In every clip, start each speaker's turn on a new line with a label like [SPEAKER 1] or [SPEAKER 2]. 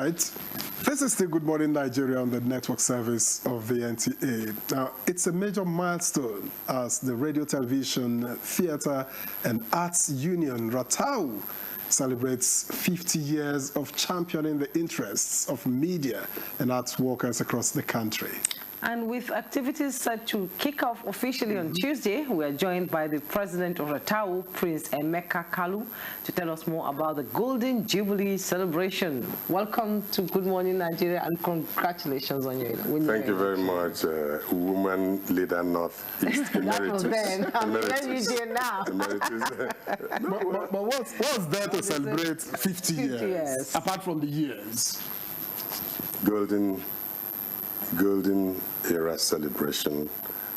[SPEAKER 1] right. This is still Good Morning Nigeria on the network service of the NTA. Now, it's a major milestone as the Radio, Television, Theatre and Arts Union, RATTAWU, celebrates 50 years of championing the interests of media and arts workers across the country.
[SPEAKER 2] And with activities set to kick off officially on Tuesday, we are joined by the president of RATTAWU, Prince Emeka Kalu, to tell us more about the Golden Jubilee celebration. Welcome to Good Morning Nigeria and congratulations on your win.
[SPEAKER 3] Thank you very much, woman leader Northeast Emeritus.
[SPEAKER 2] That was then. I'm you now.
[SPEAKER 1] But what's there to celebrate 50 years, apart from the years?
[SPEAKER 3] Golden era celebration,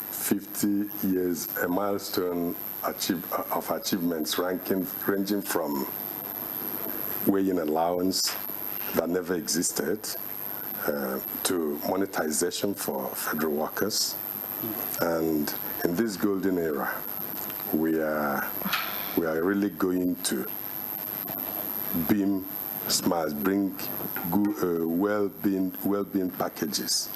[SPEAKER 3] 50 years, a milestone of achievements ranging from weighing allowance that never existed to monetization for federal workers. And in this golden era, we are really going to beam smiles, bring good, well-being packages.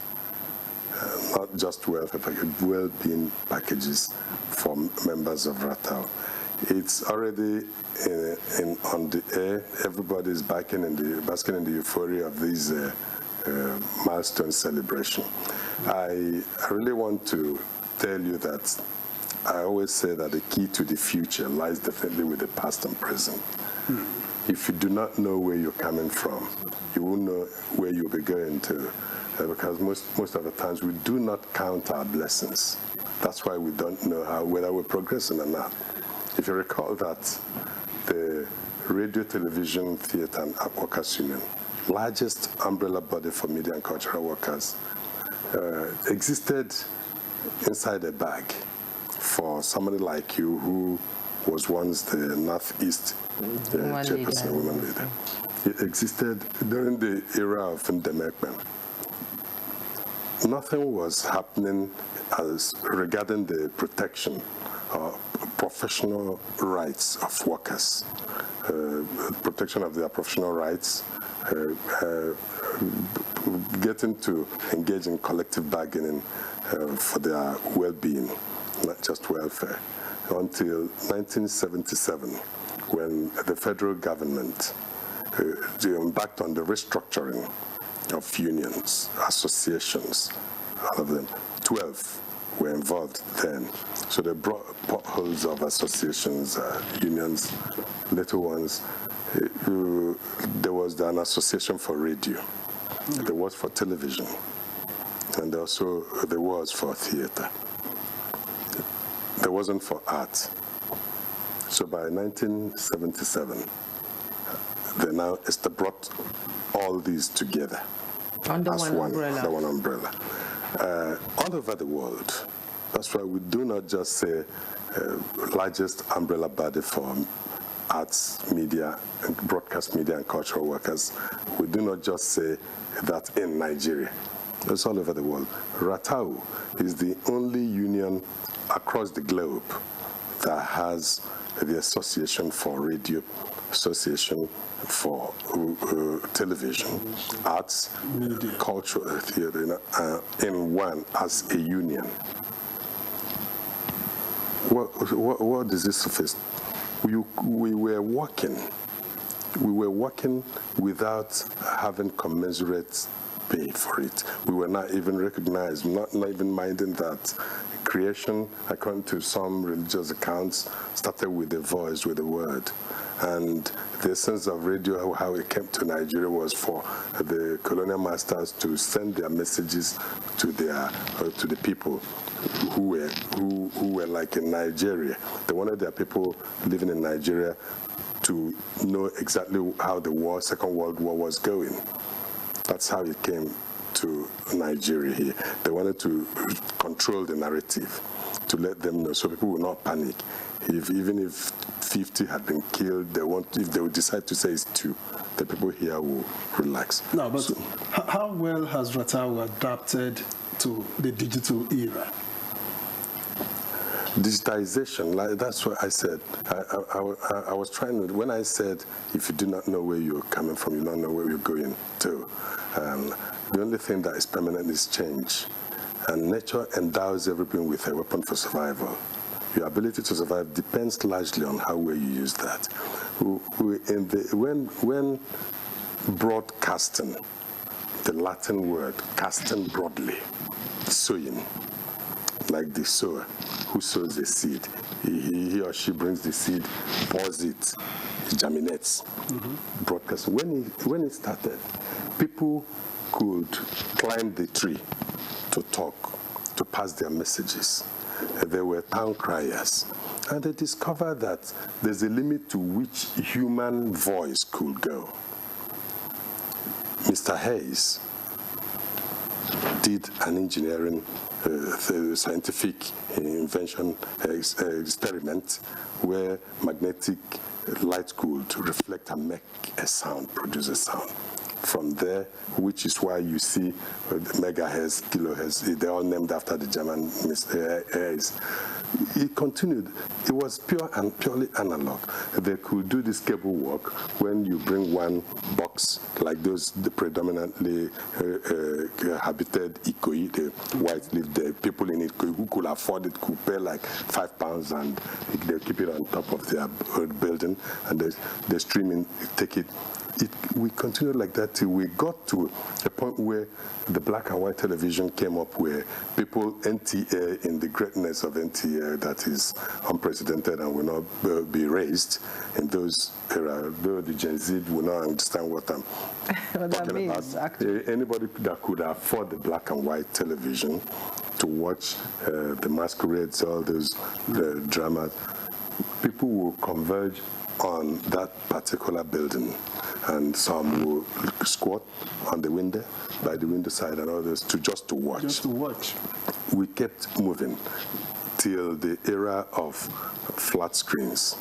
[SPEAKER 3] Not just welfare packages, well-being packages for members of RATTAWU. It's already on the air. Everybody's basking in the euphoria of this milestone celebration. I really want to tell you that I always say that the key to the future lies definitely with the past and present. If you do not know where you're coming from, you won't know where you'll be going to. Because most of the times we do not count our blessings. That's why we don't know whether we're progressing or not. If you recall that the Radio, Television, Theatre and Art Workers Union, largest umbrella body for media and cultural workers, existed inside a bag for somebody like you who was once the Northeast chairperson, woman leader. It existed during the era of Ndemekben. Nothing was happening regarding the protection of professional rights of workers, protection of their professional rights, getting to engage in collective bargaining for their well-being, not just welfare, until 1977, when the federal government embarked on the restructuring of unions, associations, all of them. 12 were involved then. So they brought potholes of associations, unions, little ones. There was an association for radio, there was for television, and also there was for theatre. There wasn't for art. So by 1977, they now brought all these together.
[SPEAKER 2] Under
[SPEAKER 3] as one umbrella. All over the world. That's why we do not just say largest umbrella body for arts, media, and broadcast media and cultural workers. We do not just say that in Nigeria. It's all over the world. RATTAWU is the only union across the globe that has the Association for Radio, Association for television, arts, media, culture, theatre, in one as a union. What does this suffice? We were working without having commensurate pay for it. We were not even recognized, not even minding that creation, according to some religious accounts, started with the voice, with the word. And the essence of radio, how it came to Nigeria, was for the colonial masters to send their messages to the people who were like in Nigeria. They wanted their people living in Nigeria to know exactly how the Second World War was going. That's how it came to Nigeria here. They wanted to control the narrative, to let them know, so people will not panic. Even if 50 had been killed, if they would decide to say it's 2, the people here will relax.
[SPEAKER 1] No, but how well has RATTAWU adapted to the digital era?
[SPEAKER 3] digitization, like that's what I said. I was trying to, when I said, if you do not know where you're coming from, you don't know where you're going to. The only thing that is permanent is change. And nature endows everything with a weapon for survival. Your ability to survive depends largely on how well you use that. When broadcasting, the Latin word, casting broadly, sowing, like the sower who sows the seed. He or she brings the seed, pours it, germinates. Broadcasting. When it started, people could climb the tree to talk, to pass their messages. They were town criers. And they discovered that there's a limit to which human voice could go. Mr. Hayes did an engineering scientific invention experiment where magnetic light could reflect and make a sound, produce a sound. From there, which is why you see megahertz, kilohertz, they're all named after the German Mr. Hayes. It continued. It was purely analog. They could do this cable work when you bring one box, like those the predominantly habited Ikoyi, the white lived the people in Ikoyi who could afford it could pay like £5 and they keep it on top of their building and they stream in, take it. We continued like that till we got to a point where the black and white television came up where people, NTA, in the greatness of NTA that is unprecedented and will not be raised in those era, though the Gen Z will not understand what I'm talking about. Anybody that could afford the black and white television to watch the masquerades, all those dramas, people will converge on that particular building, and some will squat on the window, by the window side, and others just to watch.
[SPEAKER 1] Just to watch.
[SPEAKER 3] We kept moving till the era of flat screens.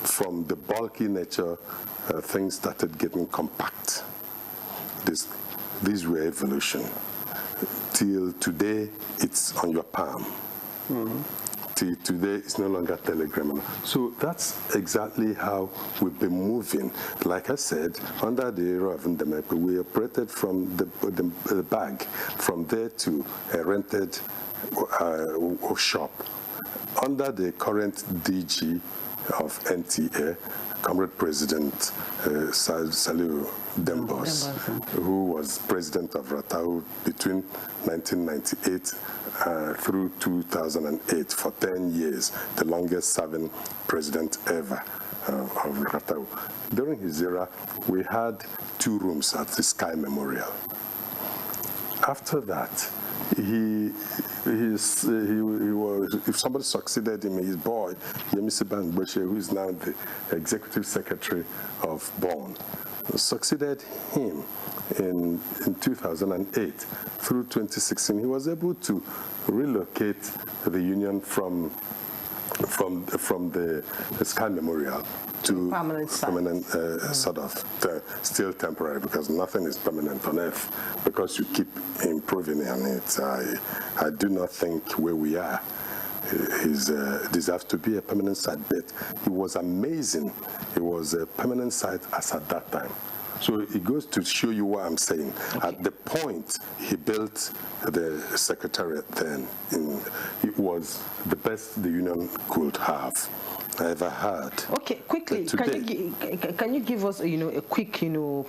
[SPEAKER 3] From the bulky nature, things started getting compact. These were evolution. Till today, it's on your palm. Today it's no longer telegram. So that's exactly how we've been moving. Like I said, under the era of Ndemekwe, we operated from the bag, from there to a rented shop. Under the current DG of NTA, Comrade President Saliu Dembos, who was president of RATTAWU between 1998 through 2008 for 10 years, the longest serving president ever of RATTAWU. During his era, we had 2 rooms at the Sky Memorial. After that, he was, if somebody succeeded him, his boy, Yemisi Bangboshe, who is now the executive secretary of Bonn, succeeded him in 2008 through 2016. He was able to relocate the union from the Sky Memorial to permanent sort of still temporary, because nothing is permanent on earth, because you keep improving on it. I do not think where we are deserves to be a permanent site, but it was amazing. It was a permanent site as at that time. So it goes to show you what I'm saying. Okay. At the point he built the secretariat then, it was the best the union could have ever had. Okay,
[SPEAKER 2] quickly, can you give us a quick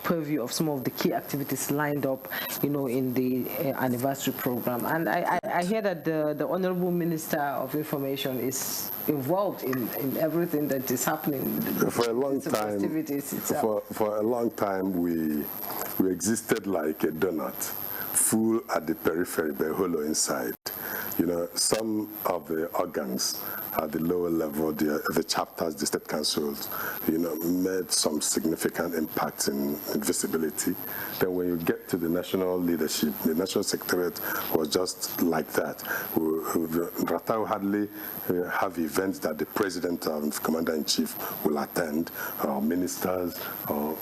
[SPEAKER 2] purview of some of the key activities lined up in the anniversary program? And I hear that the Honorable Minister of Information is involved in everything that is happening.
[SPEAKER 3] For a long time, for a long time we existed like a donut, full at the periphery but hollow inside. Some of the organs at the lower level, the chapters, the state councils, made some significant impacts in visibility. Then when you get to the national leadership, the national secretariat was just like that. RATTAWU hardly have events that the president and commander-in-chief will attend, or ministers or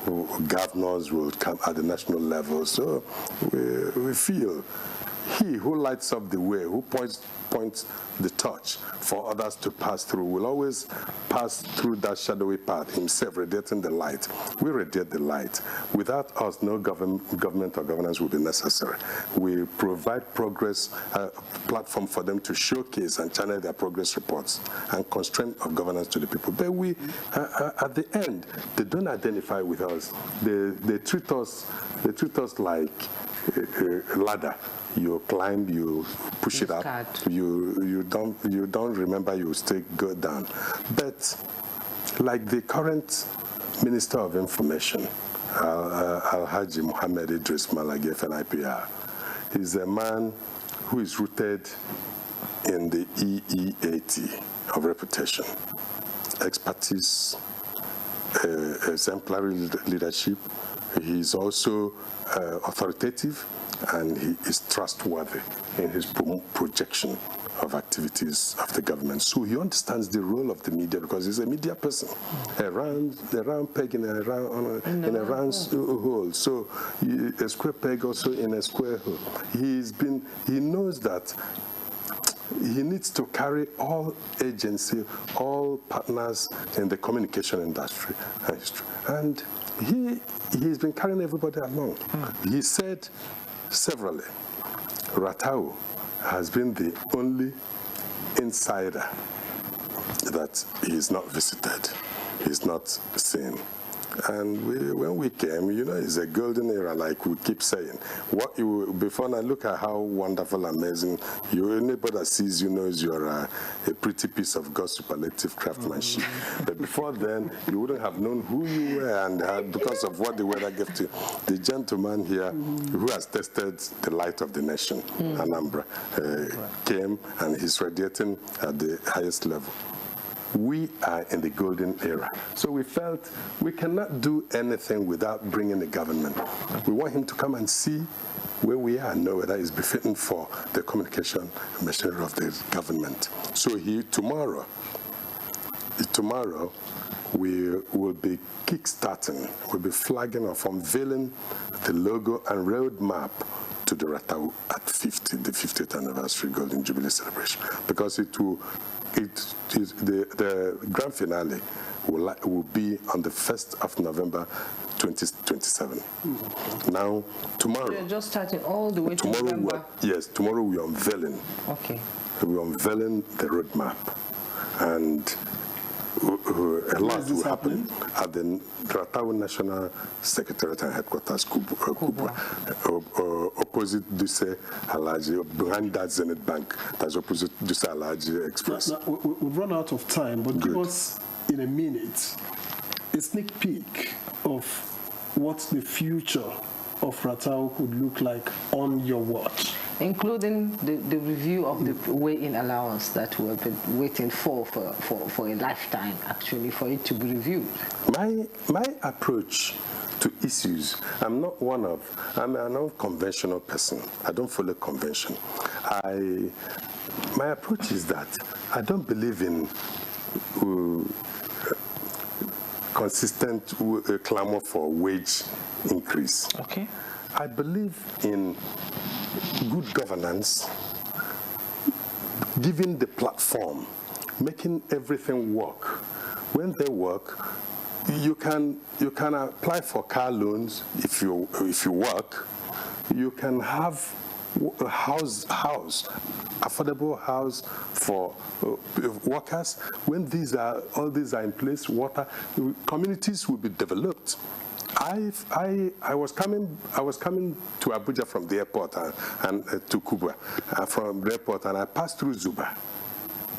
[SPEAKER 3] governors will come at the national level. So we feel he who lights up the way, who points point the torch for others to pass through, will always pass through that shadowy path, himself radiating the light. We radiate the light. Without us, no government or governance will be necessary. We provide progress, platform for them to showcase and channel their progress reports and constraint of governance to the people. But we, at the end, they don't identify with us. They treat us like a ladder. You climb, you push it up. You don't remember, you go down. But like the current Minister of Information, Alhaji Mohammed Idris Malagi, FNIPR, is a man who is rooted in the EEAT of reputation, expertise, exemplary leadership. He is also authoritative, and he is trustworthy in his projection of activities of the government. So he understands the role of the media because he's a media person, a round peg in a round hole. So a square peg also in a square hole. He knows that he needs to carry all agency, all partners in the communication industry and history. And he's been carrying everybody along. He said severally, RATTAWU has been the only insider that he's not visited, he's not seen. And when we came, it's a golden era, like we keep saying. Before now, look at how wonderful, amazing. Anybody that sees you knows you're a pretty piece of God's superlative craftsmanship. But before then, you wouldn't have known who you were, and because of what the weather gave to you. The gentleman here who has tested the light of the nation, Anambra, came, and he's radiating at the highest level. We are in the golden era. So we felt we cannot do anything without bringing the government. We want him to come and see where we are and know whether it's befitting for the communication machinery of the government. So tomorrow, we will be kickstarting, we'll be flagging off, unveiling the logo and roadmap to the RATTAWU at the 50th anniversary Golden Jubilee celebration, because the grand finale will be on the 1st of November 2027. Now, tomorrow.
[SPEAKER 2] You're just starting all the way to November?
[SPEAKER 3] Yes, tomorrow we're unveiling.
[SPEAKER 2] Okay.
[SPEAKER 3] We're unveiling the roadmap. And a lot will happen at the RATTAWU National Secretariat and Headquarters, Kubwa, opposite Duse Alaji, behind that Zenith Bank, that's opposite Duse Alaji Express.
[SPEAKER 1] Now, we've run out of time, but give us, in a minute, a sneak peek of what the future of RATTAWU could look like on your watch.
[SPEAKER 2] Including the review of the weigh-in allowance that we have been waiting for a lifetime, actually, for it to be reviewed.
[SPEAKER 3] My approach to issues, I'm an unconventional person. I don't follow convention. My approach is that I don't believe in consistent clamor for wage increase.
[SPEAKER 2] Okay.
[SPEAKER 3] I believe in good governance, giving the platform, making everything work. When they work, you can apply for car loans if you work. You can have a house, affordable house for workers. When all these are in place, communities will be developed. I was coming to Abuja from the airport and to Kubwa from the airport, and I passed through Zuba,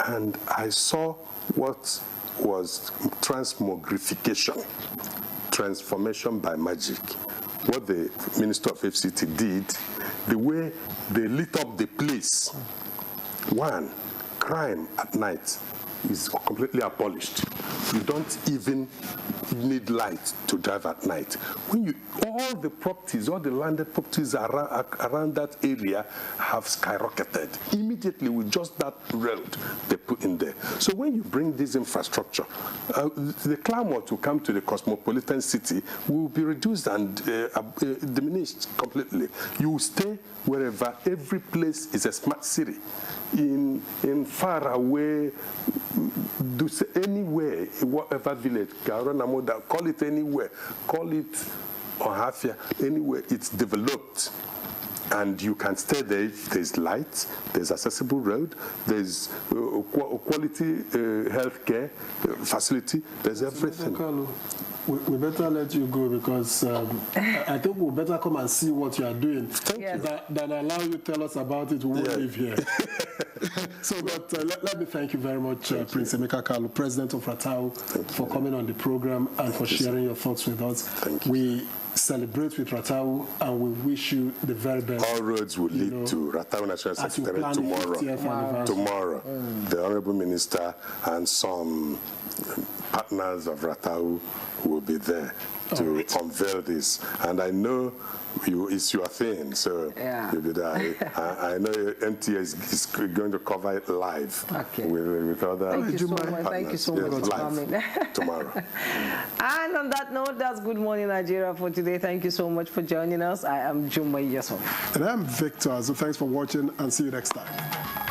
[SPEAKER 3] and I saw what was transmogrification, transformation by magic. What the Minister of FCT did, the way they lit up the place. One, crime at night is completely abolished. you don't even need light to drive at night. When all the properties, all the landed properties around that area have skyrocketed immediately with just that road they put in there. So when you bring this infrastructure, the clamor to come to the cosmopolitan city will be reduced and diminished completely. You stay wherever. Every place is a smart city. In far away, anywhere, whatever village, call it anywhere, call it Ohafia, anywhere, it's developed. And you can stay there if there's light, there's accessible road, there's quality health care facility, there's everything.
[SPEAKER 1] We better let you go because I think we better come and see what you are doing. Than allow you to tell us about it. We won't live here. So, but let me thank you very much, Prince Emeka Kalu, President of RATTAWU, for coming on the program and for sharing your thoughts with us. We celebrate with RATTAWU and we wish you the very best.
[SPEAKER 3] All roads will lead to RATTAWU National Secretariat tomorrow. Tomorrow, the Honorable Minister and some partners of RATTAWU will be there to unveil this. And I know it's your thing, so you'll be there. I know NTA is going to cover it live with other
[SPEAKER 2] Thank you so much. Thank you so much for coming.
[SPEAKER 3] Tomorrow.
[SPEAKER 2] And on that note, that's Good Morning Nigeria for today. Thank you so much for joining us. I am Jumai Yusuf.
[SPEAKER 1] And I'm Victor, so thanks for watching and see you next time.